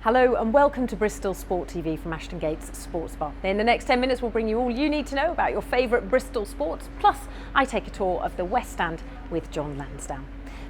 Hello and welcome to Bristol Sport TV from Ashton Gate's Sports Bar. In the next 10 minutes we'll bring you all you need to know about your favourite Bristol sports, plus I take a tour of the West Stand with John Lansdown.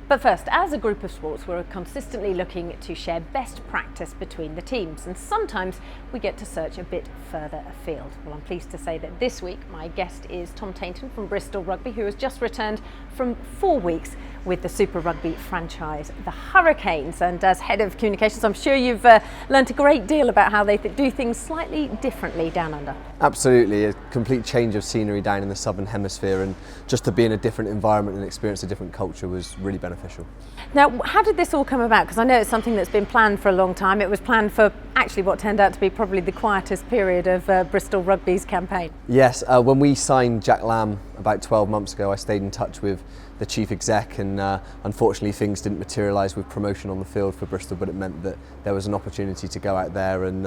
But first, as a group of sports, we're consistently looking to share best practice between the teams, and sometimes we get to search a bit further afield. Well, I'm pleased to say that this week my guest is Tom Tainton from Bristol Rugby, who has just returned from 4 weeks with the Super Rugby franchise, the Hurricanes. And as head of communications, I'm sure you've learnt a great deal about how they do things slightly differently down under. Absolutely, a complete change of scenery down in the Southern Hemisphere, and just to be in a different environment and experience a different culture was really beneficial. Now, how did this all come about? Because I know it's something that's been planned for a long time. It was planned for actually what turned out to be probably the quietest period of Bristol Rugby's campaign. Yes, when we signed Jack Lamb about 12 months ago, I stayed in touch with the chief exec, and unfortunately things didn't materialise with promotion on the field for Bristol, but it meant that there was an opportunity to go out there, and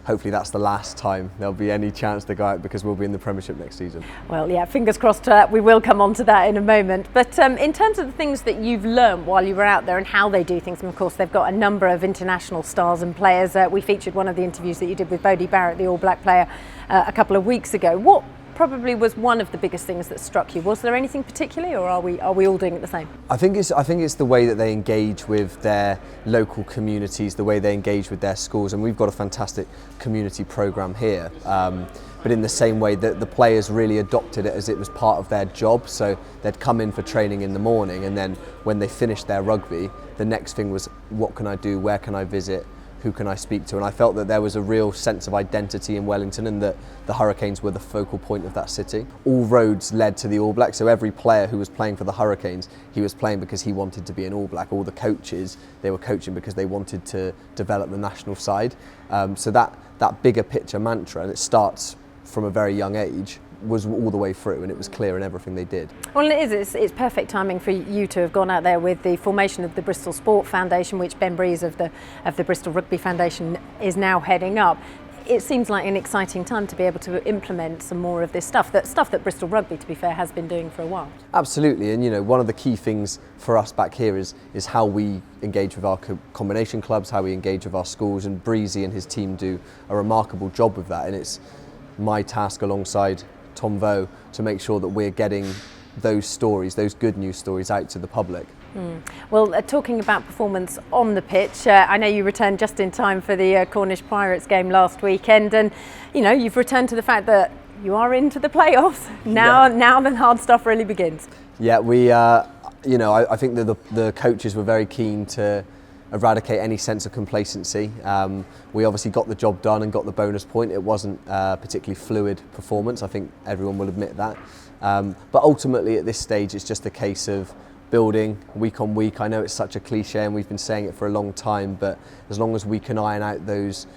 hopefully that's the last time there'll be any chance to go out, because we'll be in the Premiership next season. Well, yeah, fingers crossed. We will come on to that in a moment. But in terms of the things that you've learned while you were out there and how they do things, and of course they've got a number of international stars and players. We featured one of the interviews that you did with Bodie Barrett, the All Black player, a couple of weeks ago. What probably was one of the biggest things that struck you? Was there anything particularly, or are we all doing it the same? I think it's the way that they engage with their local communities, the way they engage with their schools, and we've got a fantastic community programme here. But in the same way that the players really adopted it as it was part of their job, so they'd come in for training in the morning, and then when they finished their rugby, the next thing was, what can I do, where can I visit, who can I speak to? And I felt that there was a real sense of identity in Wellington, and that the Hurricanes were the focal point of that city. All roads led to the All Blacks, so every player who was playing for the Hurricanes, he was playing because he wanted to be an All Black. All the coaches, they were coaching because they wanted to develop the national side. So that bigger picture mantra, and it starts from a very young age, was all the way through, and it was clear in everything they did. Well, it's perfect timing for you to have gone out there with the formation of the Bristol Sport Foundation, which Ben Breeze of the Bristol Rugby Foundation is now heading up. It seems like an exciting time to be able to implement some more of this stuff that Bristol Rugby, to be fair, has been doing for a while. Absolutely, and one of the key things for us back here is how we engage with our combination clubs, how we engage with our schools, and Breezy and his team do a remarkable job with that, and it's my task alongside Tom Vo to make sure that we're getting those stories, those good news stories, out to the public. Well, talking about performance on the pitch, I know you returned just in time for the Cornish Pirates game last weekend, and you've returned to the fact that you are into the playoffs now. Yeah. Now the hard stuff really begins. Yeah, we I think that the coaches were very keen to eradicate any sense of complacency. We obviously got the job done and got the bonus point. It wasn't a particularly fluid performance, I think everyone will admit that. But ultimately at this stage it's just a case of building week on week. I know it's such a cliche and we've been saying it for a long time, but as long as we can iron out those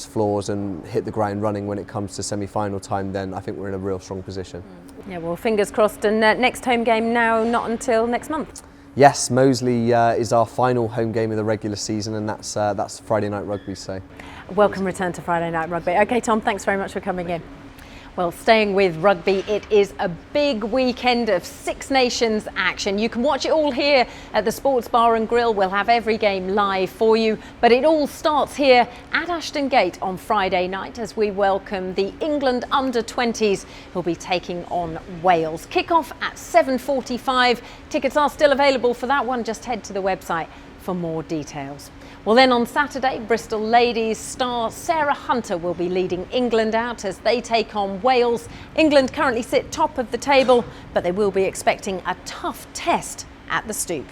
flaws and hit the ground running when it comes to semi-final time, then I think we're in a real strong position. Yeah, well, fingers crossed. And next home game now not until next month. Yes, Moseley is our final home game of the regular season, and that's Friday Night Rugby. So, welcome return to Friday Night Rugby. Okay, Tom, thanks very much for coming in. Well, staying with rugby, it is a big weekend of Six Nations action. You can watch it all here at the Sports Bar and Grill. We'll have every game live for you, but it all starts here at Ashton Gate on Friday night as we welcome the England under-20s who'll be taking on Wales. Kick-off at 7:45. Tickets are still available for that one. Just head to the website for more details. Well, then on Saturday, Bristol ladies star Sarah Hunter will be leading England out as they take on Wales. England currently sit top of the table, but they will be expecting a tough test at the Stoop.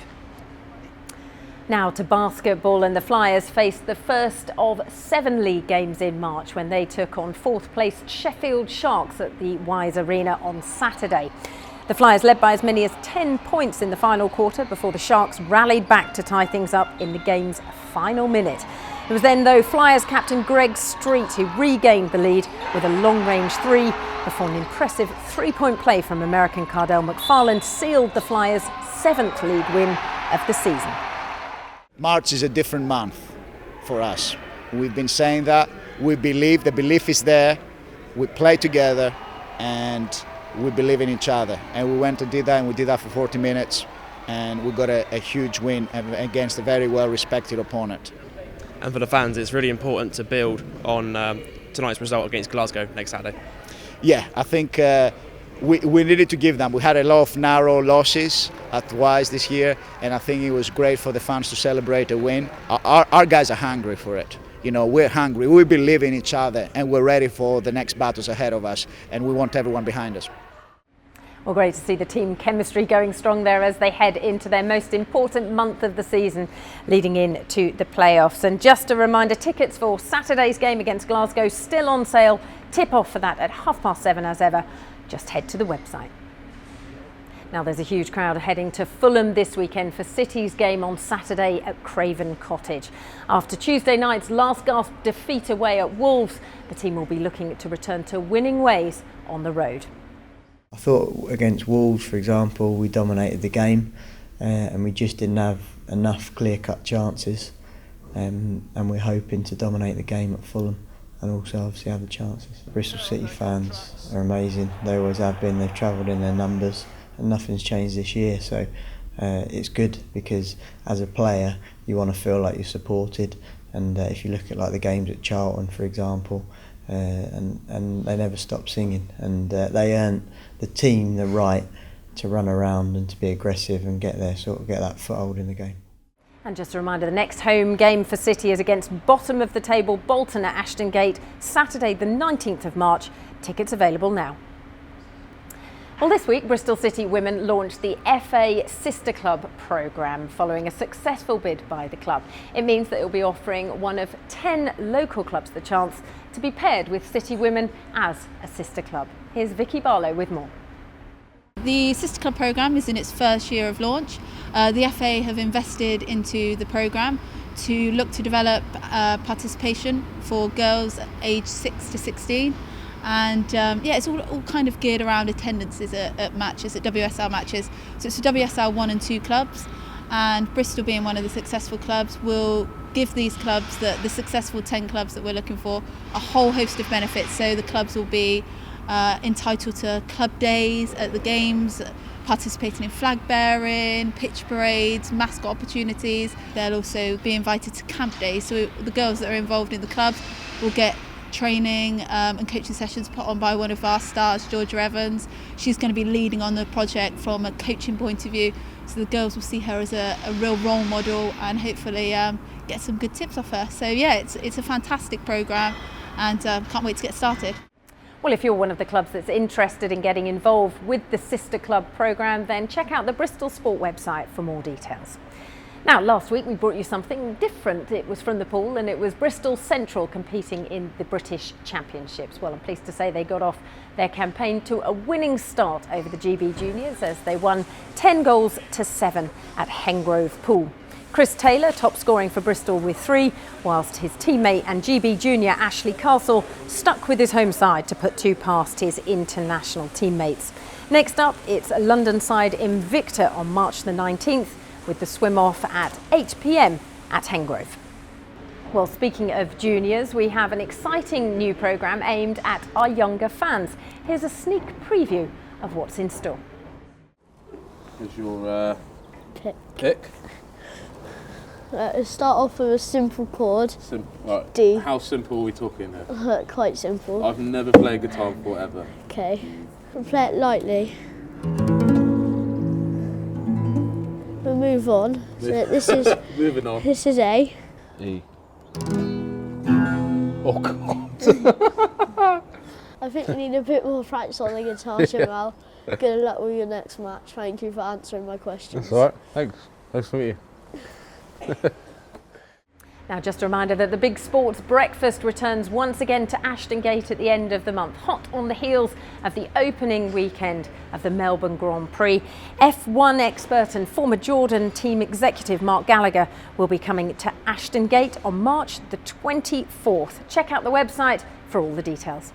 Now to basketball, and the Flyers faced the first of 7 league games in March when they took on 4th placed Sheffield Sharks at the Wise Arena on Saturday. The Flyers led by as many as 10 points in the final quarter before the Sharks rallied back to tie things up in the game's final minute. It was then, though, Flyers captain Greg Street who regained the lead with a long-range 3 before an impressive 3-point play from American Cardell McFarland sealed the Flyers' 7th league win of the season. March is a different month for us. We've been saying that. We believe, the belief is there. We play together and we believe in each other, and we went and did that, and we did that for 40 minutes, and we got a huge win against a very well respected opponent. and for the fans it's really important to build on tonight's result against Glasgow next Saturday. Yeah, I think we needed to give them. We had a lot of narrow losses twice this year, and I think it was great for the fans to celebrate a win. Our guys are hungry for it. You know, we're hungry, we believe in each other, and we're ready for the next battles ahead of us, and we want everyone behind us. Well, great to see the team chemistry going strong there as they head into their most important month of the season, leading in to the playoffs. And just a reminder, tickets for Saturday's game against Glasgow still on sale. Tip off for that at 7:30 as ever. Just head to the website. Now there's a huge crowd heading to Fulham this weekend for City's game on Saturday at Craven Cottage. After Tuesday night's last gasp defeat away at Wolves, the team will be looking to return to winning ways on the road. I thought against Wolves, for example, we dominated the game and we just didn't have enough clear-cut chances, and we're hoping to dominate the game at Fulham and also obviously have the chances. Bristol City fans are amazing, they always have been, they've travelled in their numbers and nothing's changed this year, so it's good because as a player you want to feel like you're supported, and if you look at like the games at Charlton, for example, and they never stop singing, and they earned the team the right to run around and to be aggressive and get that foothold in the game. And just a reminder, the next home game for City is against bottom of the table Bolton at Ashton Gate, Saturday the 19th of March. Tickets available now. Well, this week Bristol City Women launched the FA Sister Club programme following a successful bid by the club. It means that it will be offering one of 10 local clubs the chance to be paired with City Women as a sister club. Here's Vicky Barlow with more. The Sister Club programme is in its first year of launch. The FA have invested into the programme to look to develop participation for girls aged 6 to 16. And it's all kind of geared around attendances at matches, at WSL matches. So it's the WSL 1 and 2 clubs, and Bristol being one of the successful clubs will give these clubs, the successful 10 clubs that we're looking for, a whole host of benefits. So the clubs will be entitled to club days at the games, participating in flag bearing, pitch parades, mascot opportunities. They'll also be invited to camp days, so the girls that are involved in the clubs will get training and coaching sessions put on by one of our stars, Georgia Evans. She's going to be leading on the project from a coaching point of view, so the girls will see her as a real role model and hopefully get some good tips off her. So yeah, it's a fantastic programme, and can't wait to get started. Well, if you're one of the clubs that's interested in getting involved with the Sister Club programme, then check out the Bristol Sport website for more details. Now, last week we brought you something different. It was from the pool, and it was Bristol Central competing in the British Championships. Well, I'm pleased to say they got off their campaign to a winning start over the GB Juniors as they won 10 goals to 7 at Hengrove Pool. Chris Taylor top scoring for Bristol with 3, whilst his teammate and GB junior Ashley Castle stuck with his home side to put 2 past his international teammates. Next up, it's London side Invicta on March the 19th, with the swim off at 8 p.m. at Hengrove. Well, speaking of juniors, we have an exciting new programme aimed at our younger fans. Here's a sneak preview of what's in store. Here's your pick. Let's start off with a simple chord. Right. D. How simple are we talking here? Quite simple. I've never played guitar before ever. Okay. We'll play it lightly. We'll move on. So this is moving on. This is A. E. Oh God. I think you need a bit more practice on the guitar, Jamal. Good luck with your next match. Thank you for answering my questions. That's all right. Thanks. Nice to meet you. Now, just a reminder that the Big Sports Breakfast returns once again to Ashton Gate at the end of the month, hot on the heels of the opening weekend of the Melbourne Grand Prix. F1 expert and former Jordan team executive Mark Gallagher will be coming to Ashton Gate on March the 24th. Check out the website for all the details.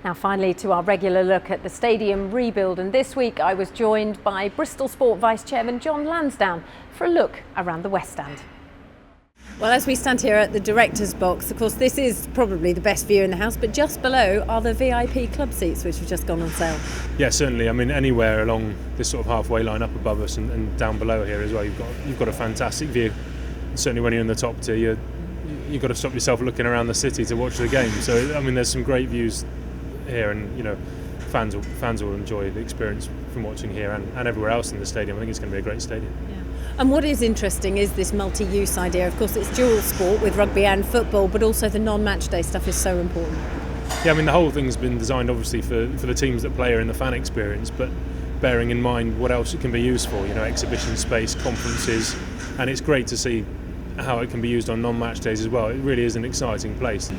Now finally to our regular look at the stadium rebuild, and this week I was joined by Bristol Sport Vice Chairman John Lansdown for a look around the West Stand. Well, as we stand here at the director's box, of course this is probably the best view in the house, but just below are the VIP club seats which have just gone on sale. Yeah, certainly. I mean, anywhere along this sort of halfway line up above us and down below here as well, you've got a fantastic view. And certainly when you're in the top tier, you've got to stop yourself looking around the city to watch the game. So I mean, there's some great views here, and fans will enjoy the experience from watching here and everywhere else in the stadium. I think it's going to be a great stadium. Yeah. And what is interesting is this multi-use idea. Of course, it's dual sport with rugby and football, but also the non-match day stuff is so important. Yeah, I mean, the whole thing's been designed obviously for the teams that play here in the fan experience, but bearing in mind what else it can be used for, exhibition space, conferences, and it's great to see how it can be used on non-match days as well. It really is an exciting place.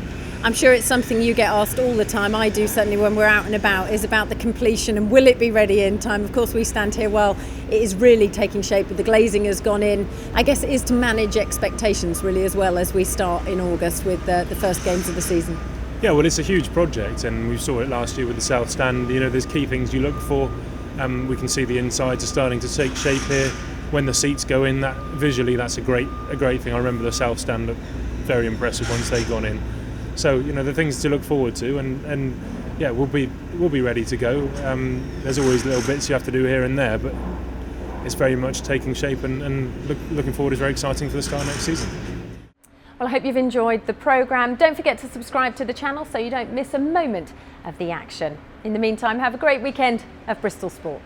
I'm sure it's something you get asked all the time. I do, certainly when we're out and about, is about the completion and will it be ready in time. Of course, we stand here while it is really taking shape, but the glazing has gone in. I guess it is to manage expectations really as well as we start in August with the first games of the season. Yeah, well, it's a huge project, and we saw it last year with the South Stand. There's key things you look for. We can see the insides are starting to take shape here. When the seats go in, that visually that's a great thing. I remember the South Stand looked very impressive once they'd gone in. So the things to look forward to, and yeah, we'll be ready to go. There's always little bits you have to do here and there, but it's very much taking shape, and looking forward is very exciting for the start of next season. Well, I hope you've enjoyed the programme. Don't forget to subscribe to the channel so you don't miss a moment of the action. In the meantime, have a great weekend of Bristol Sport.